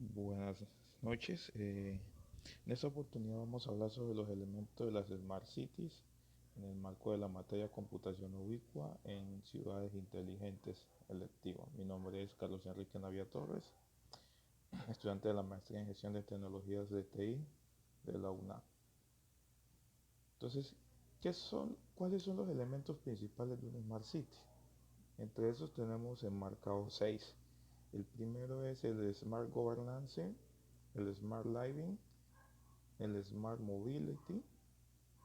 Buenas noches. En esta oportunidad vamos a hablar sobre los elementos de las Smart Cities en el marco de la materia computación ubicua en ciudades inteligentes electivo. Mi nombre es Carlos Enrique Navia Torres, estudiante de la maestría en gestión de tecnologías de TI de la UNAM. Entonces, ¿cuáles son los elementos principales de una Smart City? Entre esos tenemos enmarcados seis. El primero es el Smart Governance, el Smart Living, el Smart Mobility,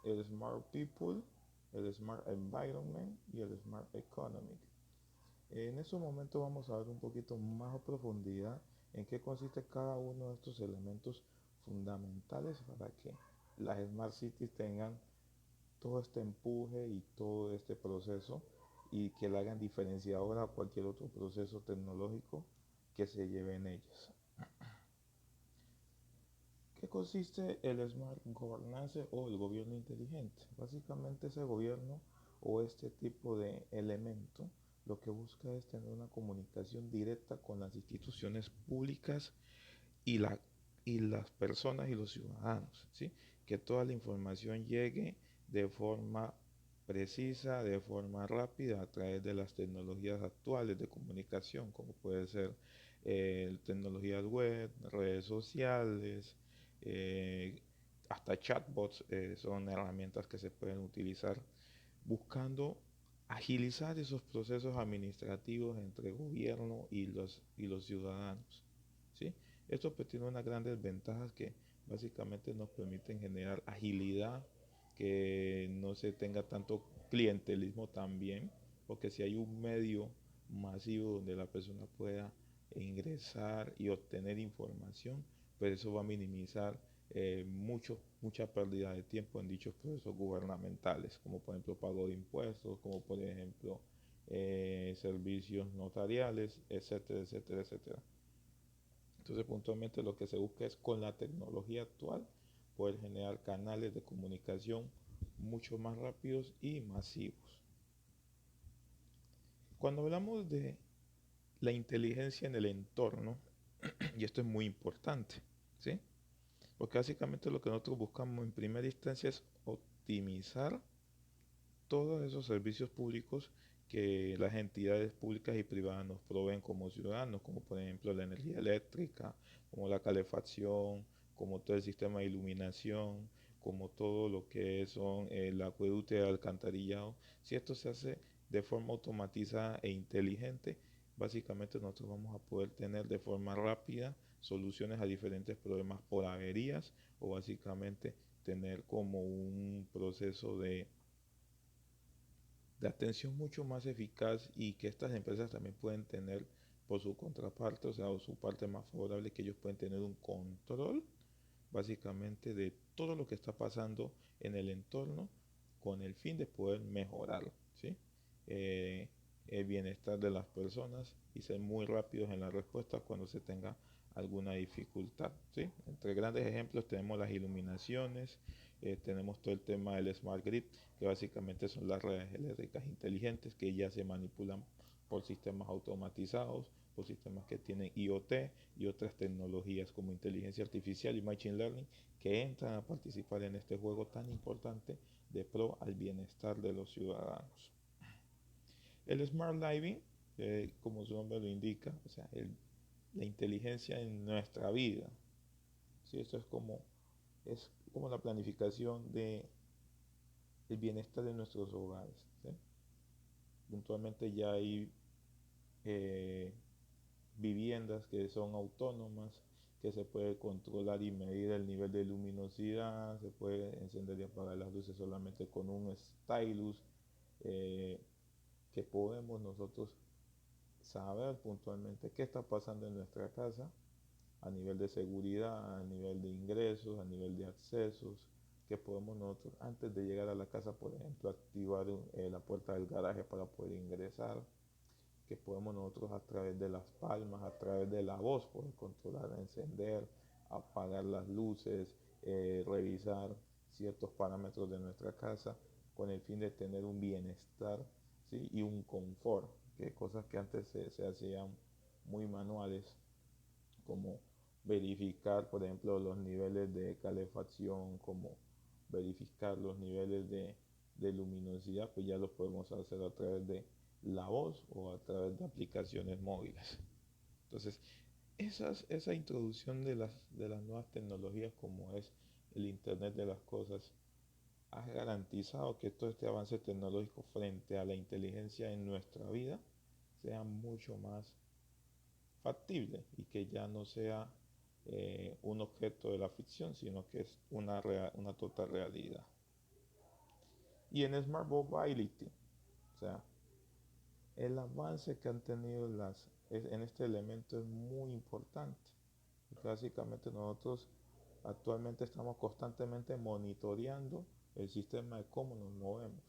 el Smart People, el Smart Environment y el Smart Economic. En estos momentos vamos a ver un poquito más a profundidad en qué consiste cada uno de estos elementos fundamentales para que las Smart Cities tengan todo este empuje y todo este proceso y que la hagan diferenciadora a cualquier otro proceso tecnológico que se lleve en ellas. ¿Qué consiste el Smart Governance o el gobierno inteligente? Básicamente ese gobierno o este tipo de elemento lo que busca es tener una comunicación directa con las instituciones públicas y, la, y las personas y los ciudadanos, ¿sí? Que toda la información llegue de forma precisa, de forma rápida a través de las tecnologías actuales de comunicación, como puede ser tecnologías web, redes sociales, eh, hasta chatbots son herramientas que se pueden utilizar buscando agilizar esos procesos administrativos entre gobierno y los ciudadanos. ¿Sí? Esto pues tiene unas grandes ventajas que básicamente nos permiten generar agilidad, que no se tenga tanto clientelismo también, porque si hay un medio masivo donde la persona pueda ingresar y obtener información, pues eso va a minimizar mucha pérdida de tiempo en dichos procesos gubernamentales, como por ejemplo pago de impuestos, como por ejemplo servicios notariales, etcétera, etcétera, etcétera. Entonces, puntualmente lo que se busca es con la tecnología actual poder generar canales de comunicación mucho más rápidos y masivos. Cuando hablamos de la inteligencia en el entorno, y esto es muy importante, ¿sí? Porque básicamente lo que nosotros buscamos en primera instancia es optimizar todos esos servicios públicos que las entidades públicas y privadas nos proveen como ciudadanos, como por ejemplo la energía eléctrica, como la calefacción, como todo el sistema de iluminación, como todo lo que son el acueducto y el alcantarillado. Si esto se hace de forma automatizada e inteligente, básicamente nosotros vamos a poder tener de forma rápida soluciones a diferentes problemas por averías o básicamente tener como un proceso de atención mucho más eficaz y que estas empresas también pueden tener por su contraparte, o sea, o su parte más favorable, que ellos pueden tener un control básicamente de todo lo que está pasando en el entorno con el fin de poder mejorar, ¿sí? Eh, el bienestar de las personas y ser muy rápidos en la respuesta cuando se tenga alguna dificultad, ¿sí? Entre grandes ejemplos tenemos las iluminaciones, tenemos todo el tema del Smart Grid, que básicamente son las redes eléctricas inteligentes que ya se manipulan por sistemas automatizados, por sistemas que tienen IoT y otras tecnologías como inteligencia artificial y machine learning que entran a participar en este juego tan importante de pro al bienestar de los ciudadanos. El Smart Living, como su nombre lo indica, o sea, la inteligencia en nuestra vida. ¿Sí? Esto es como la planificación de el bienestar de nuestros hogares. ¿Sí? Puntualmente ya hay eh, viviendas que son autónomas, que se puede controlar y medir el nivel de luminosidad, se puede encender y apagar las luces solamente con un stylus, eh, que podemos nosotros saber puntualmente qué está pasando en nuestra casa a nivel de seguridad, a nivel de ingresos, a nivel de accesos, que podemos nosotros antes de llegar a la casa, por ejemplo, activar la puerta del garaje para poder ingresar, que podemos nosotros a través de las palmas, a través de la voz, poder controlar, encender, apagar las luces, revisar ciertos parámetros de nuestra casa con el fin de tener un bienestar, ¿sí? Y un confort, que cosas que antes se hacían muy manuales, como verificar, por ejemplo, los niveles de calefacción, como verificar los niveles de luminosidad, pues ya lo podemos hacer a través de la voz o a través de aplicaciones móviles. Entonces, esa introducción de las nuevas tecnologías como es el Internet de las Cosas ha garantizado que todo este avance tecnológico frente a la inteligencia en nuestra vida sea mucho más factible y que ya no sea un objeto de la ficción, sino que es una total realidad. Y en Smart Mobility, o sea, el avance que han tenido en este elemento es muy importante. Porque básicamente nosotros actualmente estamos constantemente monitoreando el sistema de cómo nos movemos.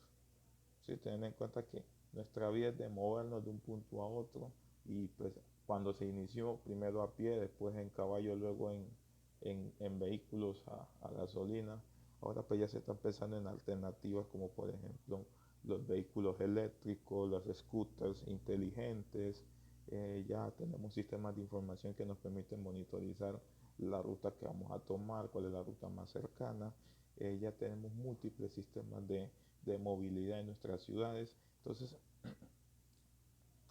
¿Sí? Tener en cuenta que nuestra vida es de movernos de un punto a otro y pues cuando se inició primero a pie, después en caballo, luego en vehículos a gasolina, ahora pues ya se está pensando en alternativas como por ejemplo los vehículos eléctricos, los scooters inteligentes, ya tenemos sistemas de información que nos permiten monitorizar la ruta que vamos a tomar, cuál es la ruta más cercana, ya tenemos múltiples sistemas de movilidad en nuestras ciudades. Entonces,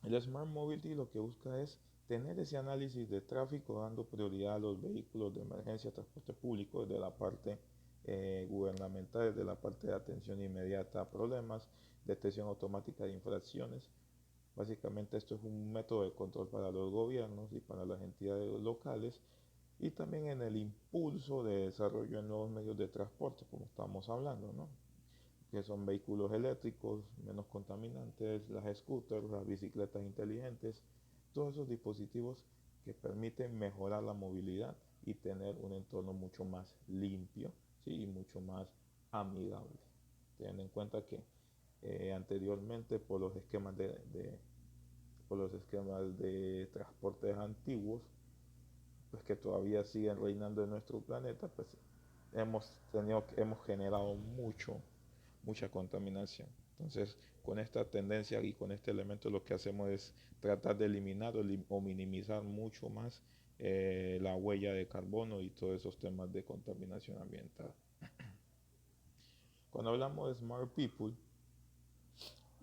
el Smart Mobility lo que busca es tener ese análisis de tráfico dando prioridad a los vehículos de emergencia, transporte público, desde la parte gubernamental, desde la parte de atención inmediata a problemas, detección automática de infracciones. Básicamente esto es un método de control para los gobiernos y para las entidades locales y también en el impulso de desarrollo de nuevos medios de transporte, como estamos hablando, ¿no? Que son vehículos eléctricos menos contaminantes, las scooters, las bicicletas inteligentes, todos esos dispositivos que permiten mejorar la movilidad y tener un entorno mucho más limpio, ¿sí? Y mucho más amigable. Teniendo en cuenta que anteriormente por los esquemas de transportes antiguos, pues que todavía siguen reinando en nuestro planeta, pues hemos generado mucha contaminación. Entonces, con esta tendencia y con este elemento lo que hacemos es tratar de eliminar o minimizar mucho más la huella de carbono y todos esos temas de contaminación ambiental. Cuando hablamos de Smart People,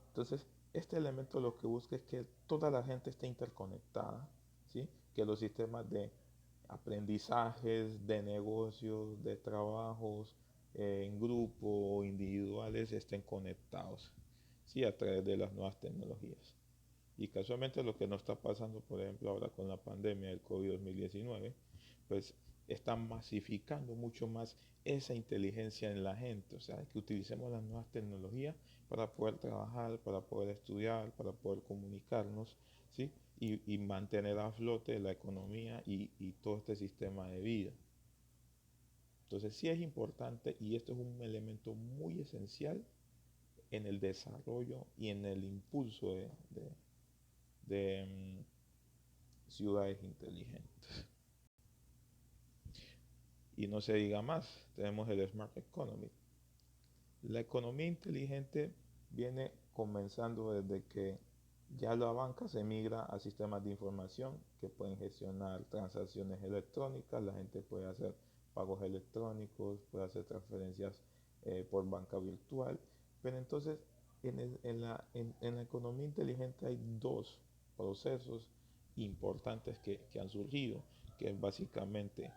entonces este elemento lo que busca es que toda la gente esté interconectada, ¿sí? Que los sistemas de aprendizajes, de negocios, de trabajos en grupo o individuales estén conectados, ¿sí? A través de las nuevas tecnologías. Y casualmente lo que nos está pasando, por ejemplo, ahora con la pandemia del COVID-19, pues están masificando mucho más esa inteligencia en la gente. O sea, que utilicemos las nuevas tecnologías para poder trabajar, para poder estudiar, para poder comunicarnos, ¿sí? Y mantener a flote la economía y todo este sistema de vida. Entonces sí es importante y esto es un elemento muy esencial en el desarrollo y en el impulso de ciudades inteligentes. Y no se diga más, tenemos el Smart Economy. La economía inteligente viene comenzando desde que ya la banca se migra a sistemas de información que pueden gestionar transacciones electrónicas, la gente puede hacer pagos electrónicos, puede hacer transferencias por banca virtual. Pero entonces en la economía inteligente hay dos procesos importantes que han surgido, que es básicamente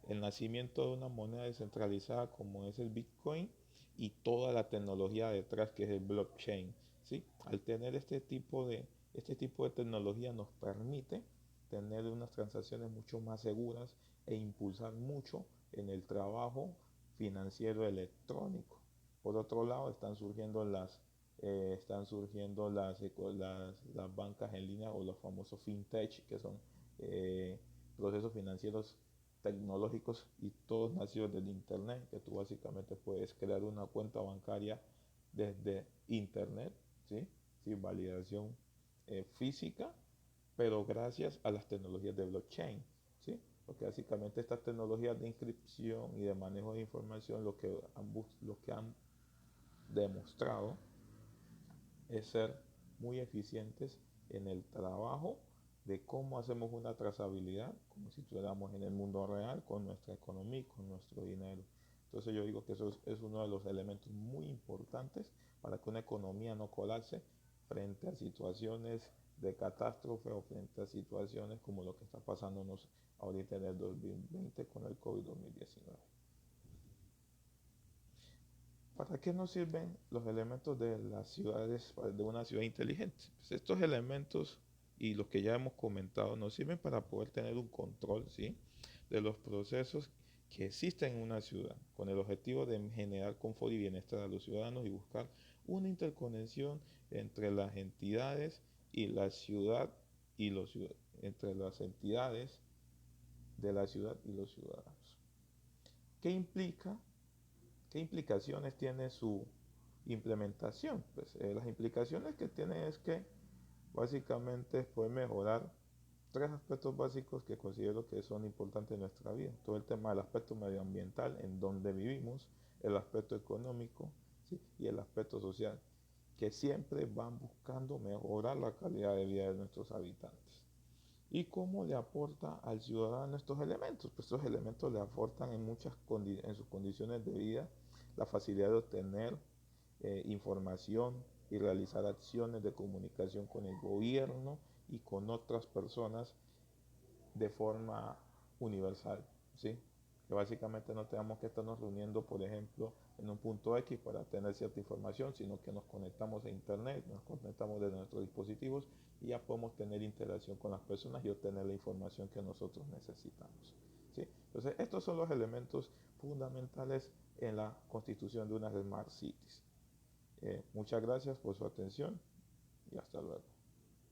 el nacimiento de una moneda descentralizada como es el Bitcoin y toda la tecnología detrás que es el blockchain. ¿Sí? Al tener este tipo de tecnología nos permite tener unas transacciones mucho más seguras e impulsar mucho en el trabajo financiero electrónico. Por otro lado, las bancas en línea o los famosos fintech, que son eh, procesos financieros tecnológicos y todos nacidos del internet, que tú básicamente puedes crear una cuenta bancaria desde internet, ¿sí? Sin validación física, pero gracias a las tecnologías de blockchain, ¿sí? Porque básicamente estas tecnologías de inscripción y de manejo de información lo que han demostrado es ser muy eficientes en el trabajo de cómo hacemos una trazabilidad, como si estuviéramos en el mundo real, con nuestra economía y con nuestro dinero. Entonces yo digo que eso es uno de los elementos muy importantes para que una economía no colapse frente a situaciones de catástrofe o frente a situaciones como lo que está pasándonos ahorita en el 2020 con el COVID-19. ¿Para qué nos sirven los elementos de las ciudades, de una ciudad inteligente? Pues estos elementos y los que ya hemos comentado nos sirven para poder tener un control, ¿sí?, de los procesos que existen en una ciudad, con el objetivo de generar confort y bienestar a los ciudadanos y buscar una interconexión entre las entidades y la ciudad y entre las entidades de la ciudad y los ciudadanos. ¿Qué implica? ¿Qué implicaciones tiene su implementación? Pues las implicaciones que tiene es que básicamente puede mejorar tres aspectos básicos que considero que son importantes en nuestra vida. Todo el tema del aspecto medioambiental, en donde vivimos, el aspecto económico, ¿sí?, y el aspecto social, que siempre van buscando mejorar la calidad de vida de nuestros habitantes. ¿Y cómo le aporta al ciudadano estos elementos? Pues estos elementos le aportan en sus condiciones de vida la facilidad de obtener información y realizar acciones de comunicación con el gobierno y con otras personas de forma universal, ¿sí? Que básicamente no tenemos que estarnos reuniendo, por ejemplo, en un punto X para tener cierta información, sino que nos conectamos a internet, nos conectamos desde nuestros dispositivos y ya podemos tener interacción con las personas y obtener la información que nosotros necesitamos, ¿sí? Entonces, estos son los elementos fundamentales en la constitución de unas Smart Cities. Muchas gracias por su atención y hasta luego.